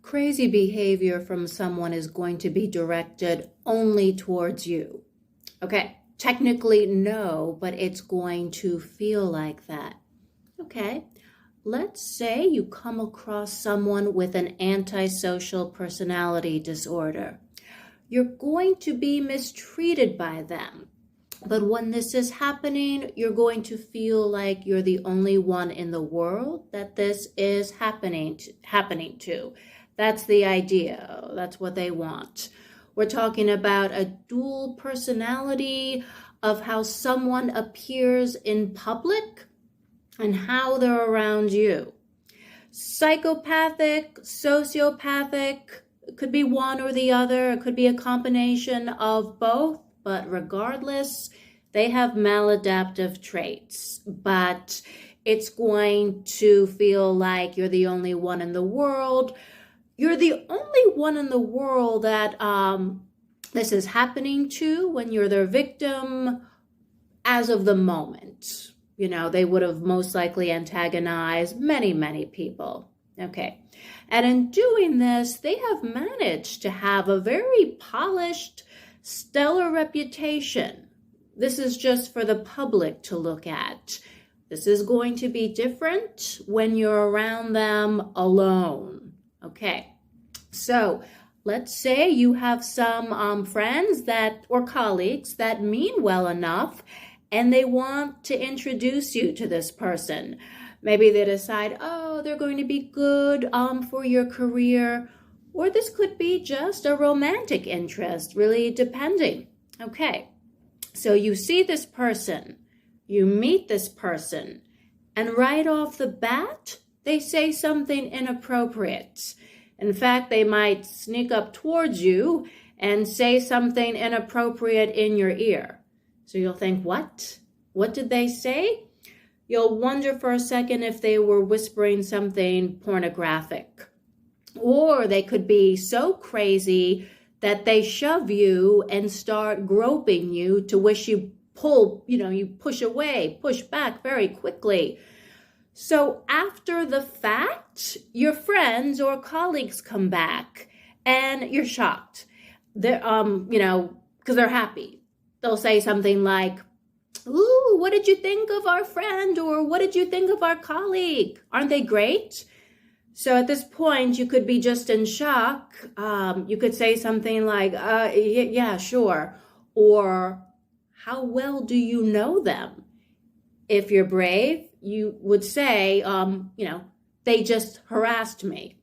Crazy behavior from someone is going to be directed only towards you. Okay, technically no, but it's going to feel like that. Okay, let's say you come across someone with an antisocial personality disorder. You're going to be mistreated by them. But when this is happening, you're going to feel like you're the only one in the world that this is happening to. That's the idea. That's what they want. We're talking about a dual personality of how someone appears in public and how they're around you. Psychopathic, sociopathic, it could be one or the other. It could be a combination of both. But regardless, they have maladaptive traits. But it's going to feel like you're the only one in the world. You're the only one in the world that this is happening to when you're their victim as of the moment. You know, they would have most likely antagonized many, many people. Okay. And in doing this, they have managed to have a very polished, stellar reputation. This is just for the public to look at. This is going to be different when you're around them alone. Okay, so let's say you have some friends or colleagues that mean well enough and they want to introduce you to this person. Maybe they decide, oh, they're going to be good for your career. Or this could be just a romantic interest, really depending. Okay, so you see this person, you meet this person, and right off the bat, they say something inappropriate. In fact, they might sneak up towards you and say something inappropriate in your ear. So you'll think, what? What did they say? You'll wonder for a second if they were whispering something pornographic. Or they could be so crazy that they shove you and start groping you to wish you you push away, push back very quickly. So after the fact, your friends or colleagues come back and you're shocked. They're, because they're happy. They'll say something like, ooh, what did you think of our friend? Or what did you think of our colleague? Aren't they great? So at this point, you could be just in shock. You could say something like, yeah, sure. Or, how well do you know them? If you're brave, you would say, they just harassed me.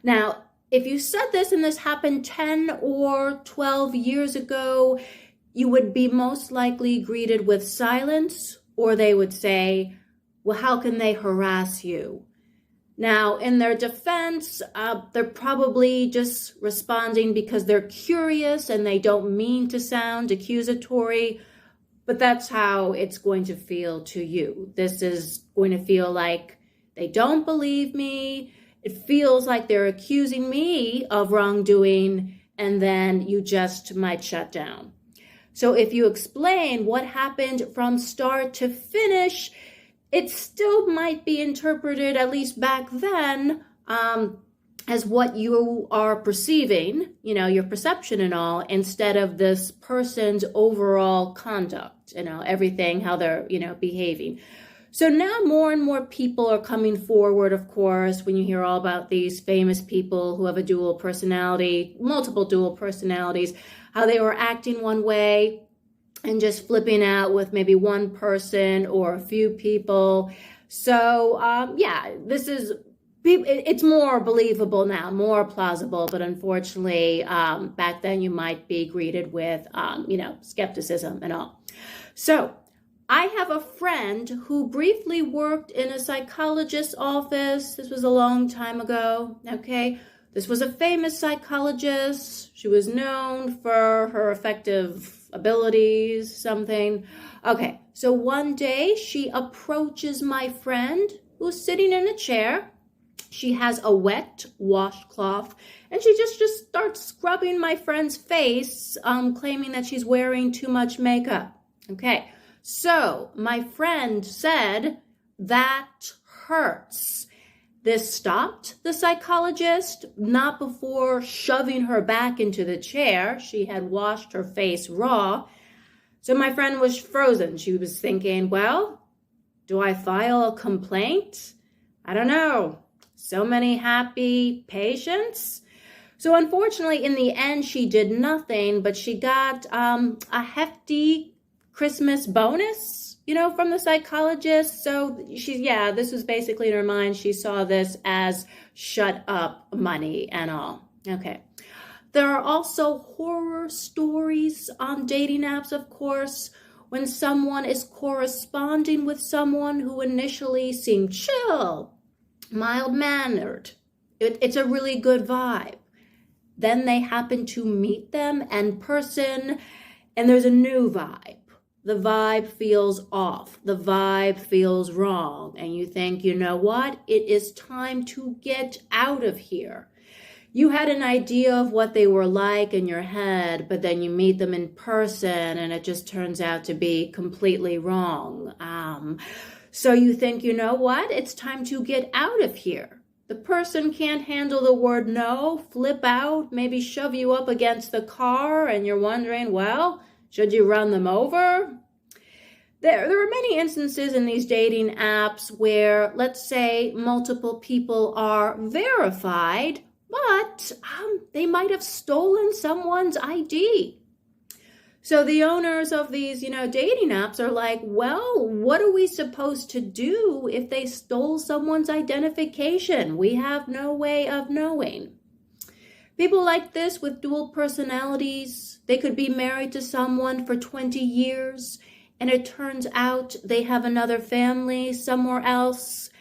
Now, if you said this and this happened 10 or 12 years ago, you would be most likely greeted with silence, or they would say, well, how can they harass you? Now, in their defense, they're probably just responding because they're curious and they don't mean to sound accusatory, but that's how it's going to feel to you. This is going to feel like they don't believe me. It feels like they're accusing me of wrongdoing, and then you just might shut down. So if you explain what happened from start to finish, it still might be interpreted, at least back then, as what you are perceiving, your perception and all, instead of this person's overall conduct, everything, how they're, behaving. So now more and more people are coming forward, of course, when you hear all about these famous people who have a dual personality, multiple dual personalities, how they were acting one way and just flipping out with maybe one person or a few people. So, it's more believable now, more plausible, but unfortunately, back then you might be greeted with, skepticism and all. So I have a friend who briefly worked in a psychologist's office. This was a long time ago, okay? This was a famous psychologist. She was known for her effective abilities, something. Okay, so one day she approaches my friend who's sitting in a chair. She has a wet washcloth and she just starts scrubbing my friend's face, claiming that she's wearing too much makeup. Okay, so my friend said, that hurts. This stopped the psychologist, not before shoving her back into the chair. She had washed her face raw. So my friend was frozen. She was thinking, well, do I file a complaint? I don't know. So many happy patients. So unfortunately, in the end, she did nothing, but she got a hefty Christmas bonus, from the psychologist. So this was basically in her mind. She saw this as shut up money and all. Okay. There are also horror stories on dating apps, of course, when someone is corresponding with someone who initially seemed chill, mild-mannered. It's a really good vibe. Then they happen to meet them in person, and there's a new vibe. The vibe feels off. The vibe feels wrong. And you think, you know what? It is time to get out of here. You had an idea of what they were like in your head, but then you meet them in person and it just turns out to be completely wrong. So you think, you know what? It's time to get out of here. The person can't handle the word no, flip out, maybe shove you up against the car, and you're wondering, well, should you run them over? There are many instances in these dating apps where, let's say, multiple people are verified, but they might have stolen someone's ID. So the owners of these, dating apps are like, well, what are we supposed to do if they stole someone's identification? We have no way of knowing. People like this with dual personalities, they could be married to someone for 20 years, and it turns out they have another family somewhere else.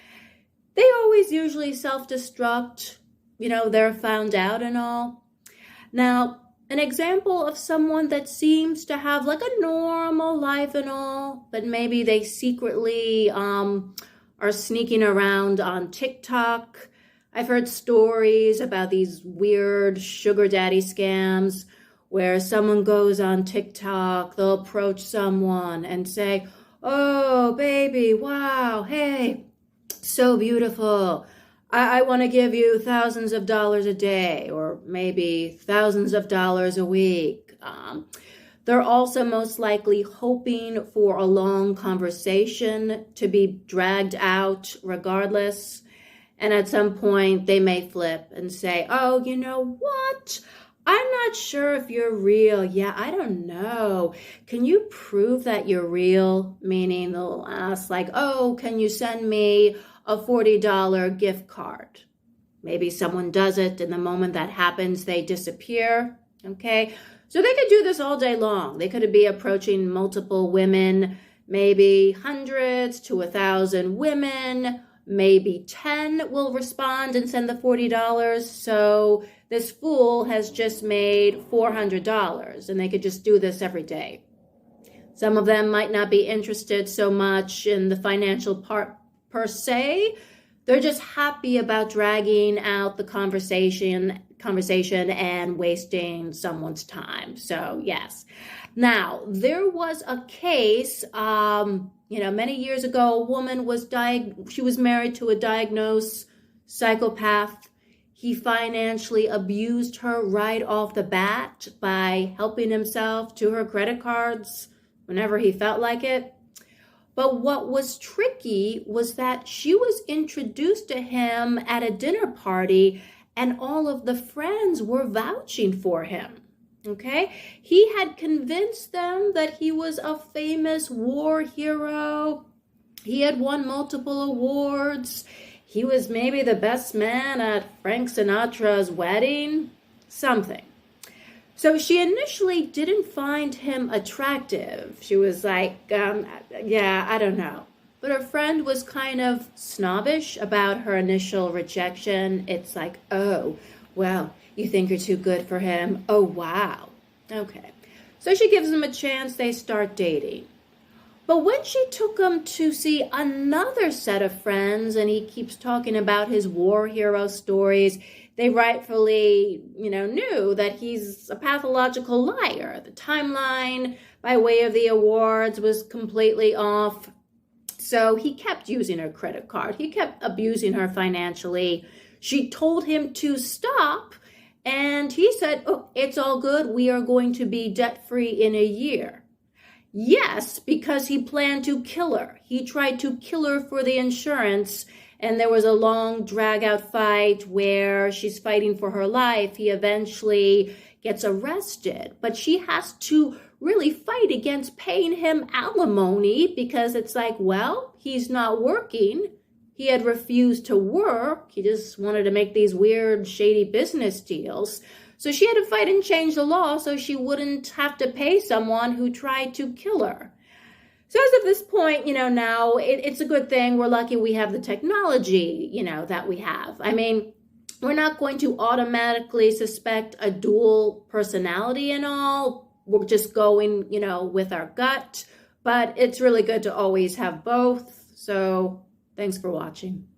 They always usually self-destruct, they're found out and all. Now, an example of someone that seems to have like a normal life and all, but maybe they secretly are sneaking around on TikTok. I've heard stories about these weird sugar daddy scams where someone goes on TikTok, they'll approach someone and say, oh, baby, wow, hey, so beautiful. I want to give you thousands of dollars a day or maybe thousands of dollars a week. They're also most likely hoping for a long conversation to be dragged out regardless. And at some point, they may flip and say, oh, you know what? I'm not sure if you're real. Yeah, I don't know. Can you prove that you're real? Meaning they'll ask like, oh, can you send me a $40 gift card? Maybe someone does it, and the moment that happens, they disappear. Okay, so they could do this all day long. They could be approaching multiple women, maybe hundreds to 1,000 women. Maybe 10 will respond and send the $40. So this fool has just made $400, and they could just do this every day. Some of them might not be interested so much in the financial part per se. They're just happy about dragging out the conversation and wasting someone's time. So yes. Now, there was a case, many years ago, a woman she was married to a diagnosed psychopath. He financially abused her right off the bat by helping himself to her credit cards whenever he felt like it. But what was tricky was that she was introduced to him at a dinner party and all of the friends were vouching for him. Okay? He had convinced them that he was a famous war hero. He had won multiple awards. He was maybe the best man at Frank Sinatra's wedding. Something. So she initially didn't find him attractive. She was like, I don't know. But her friend was kind of snobbish about her initial rejection. It's like, oh, well, you think you're too good for him? Oh, wow. Okay. So she gives him a chance. They start dating. But when she took him to see another set of friends, and he keeps talking about his war hero stories, they rightfully, knew that he's a pathological liar. The timeline by way of the awards was completely off. So he kept using her credit card. He kept abusing her financially. She told him to stop, and he said, oh, it's all good. We are going to be debt-free in a year. Yes, because he planned to kill her. He tried to kill her for the insurance, and there was a long drag-out fight where she's fighting for her life. He eventually gets arrested, but she has to really fight against paying him alimony because it's like, well, he's not working. He had refused to work. He just wanted to make these weird, shady business deals. So she had to fight and change the law so she wouldn't have to pay someone who tried to kill her. So as of this point, now it's a good thing. We're lucky we have the technology, that we have. I mean, we're not going to automatically suspect a dual personality and all. We're just going, with our gut. But it's really good to always have both. So thanks for watching.